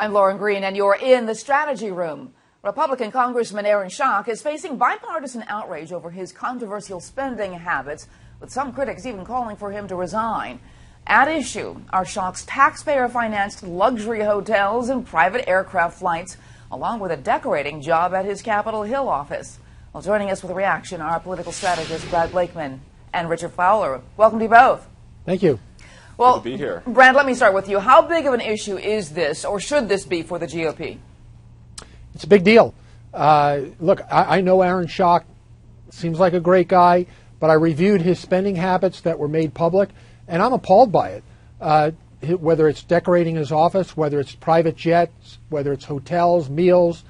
I'm Lauren Green, and you're in the Strategy Room. Republican Congressman Aaron Schock is facing bipartisan outrage over his controversial spending habits, with some critics even calling for him to resign. At issue are Schock's taxpayer-financed luxury hotels and private aircraft flights, along with a decorating job at his Capitol Hill office. Well, joining us with a reaction are our political strategists Brad Blakeman and Richard Fowler. Welcome to you both. Thank you. Well, good to be here. Brad, let me start with you. How big of an issue is this, or should this be, for the GOP? It's a big deal. Look, I know Aaron Schock seems like a great guy, but I reviewed his spending habits that were made public, and I'm appalled by it. Whether it's decorating his office, whether it's private jets, whether it's hotels, meals,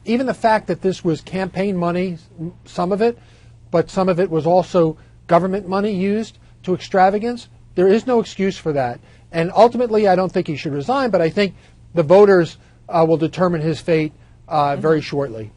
even the fact that this was campaign money, some of it, but some of it was also government money used to extravagance. There is no excuse for that. And ultimately, I don't think he should resign, but I think the voters will determine his fate very shortly.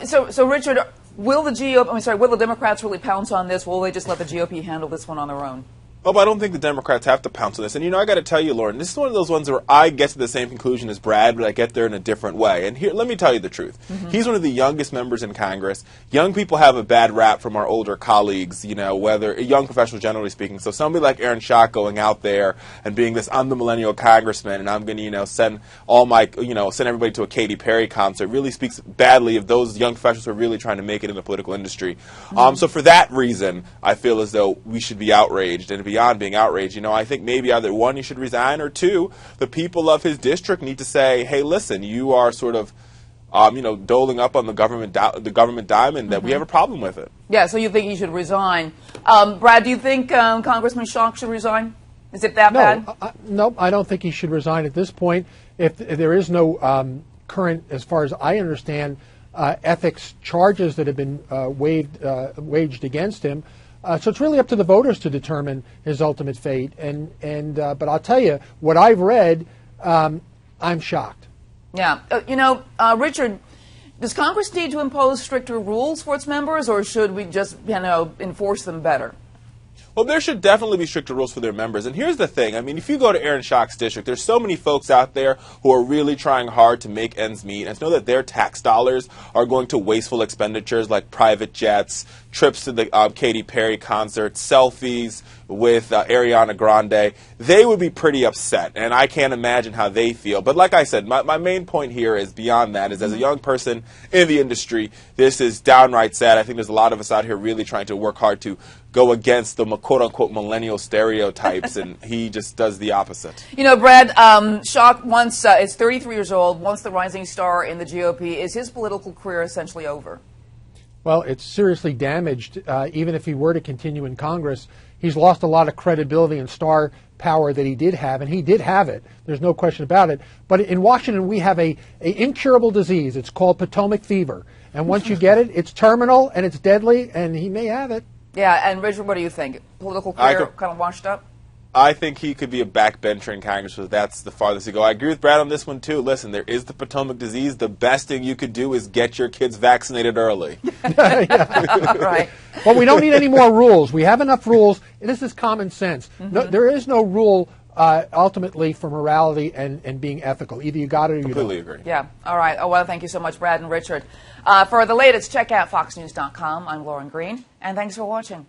So Richard, will the Democrats really pounce on this? Will they just let the GOP handle this one on their own? Oh, but I don't think the Democrats have to pounce on this. And, I got to tell you, Lauren, this is one of those ones where I get to the same conclusion as Brad, but I get there in a different way. And here, let me tell you the truth. He's one of the youngest members in Congress. Young people have a bad rap from our older colleagues, whether young professionals generally speaking. So somebody like Aaron Schock going out there and being this, I'm the millennial congressman, and I'm going to, send all my, send everybody to a Katy Perry concert, really speaks badly of those young professionals who are really trying to make it in the political industry. So for that reason, I feel as though we should be outraged. And beyond being outraged, I think maybe either one, he should resign, or two, the people of his district need to say, hey, listen, you are sort of, doling up on the government dime, and that we have a problem with it. Yeah, so you think he should resign. Brad, do you think Congressman Schock should resign? Is it that bad? No, I don't think he should resign at this point. If there is no current, as far as I understand, ethics charges that have been waged against him. So it's really up to the voters to determine his ultimate fate. But I'll tell you, what I've read, I'm shocked. Yeah. Richard, does Congress need to impose stricter rules for its members, or should we just, enforce them better? Well, there should definitely be stricter rules for their members. And here's the thing. If you go to Aaron Schock's district, there's so many folks out there who are really trying hard to make ends meet and to know that their tax dollars are going to wasteful expenditures like private jets, trips to the Katy Perry concert, selfies with Ariana Grande. They would be pretty upset, and I can't imagine how they feel. But like I said, my main point here is beyond that, is as a young person in the industry, this is downright sad. I think there's a lot of us out here really trying to work hard to go against the quote-unquote millennial stereotypes, and he just does the opposite. Brad, Schock is 33 years old, once the rising star in the GOP. Is his political career essentially over? Well, it's seriously damaged. Even if he were to continue in Congress, he's lost a lot of credibility and star power that he did have, and he did have it. There's no question about it. But in Washington, we have a incurable disease. It's called Potomac fever. And once you get it, it's terminal and it's deadly, and he may have it. Yeah, and Richard, what do you think? Political career kind of washed up? I think he could be a backbencher in Congress, so that's the farthest he go. I agree with Brad on this one, too. Listen, there is the Potomac disease. The best thing you could do is get your kids vaccinated early. Right. Well, we don't need any more rules. We have enough rules. This is common sense. No, there is no rule ultimately for morality and being ethical. Either you got it or you don't. Completely agree. Yeah. All right. Oh, well, thank you so much, Brad and Richard. For the latest, check out foxnews.com. I'm Lauren Green, and thanks for watching.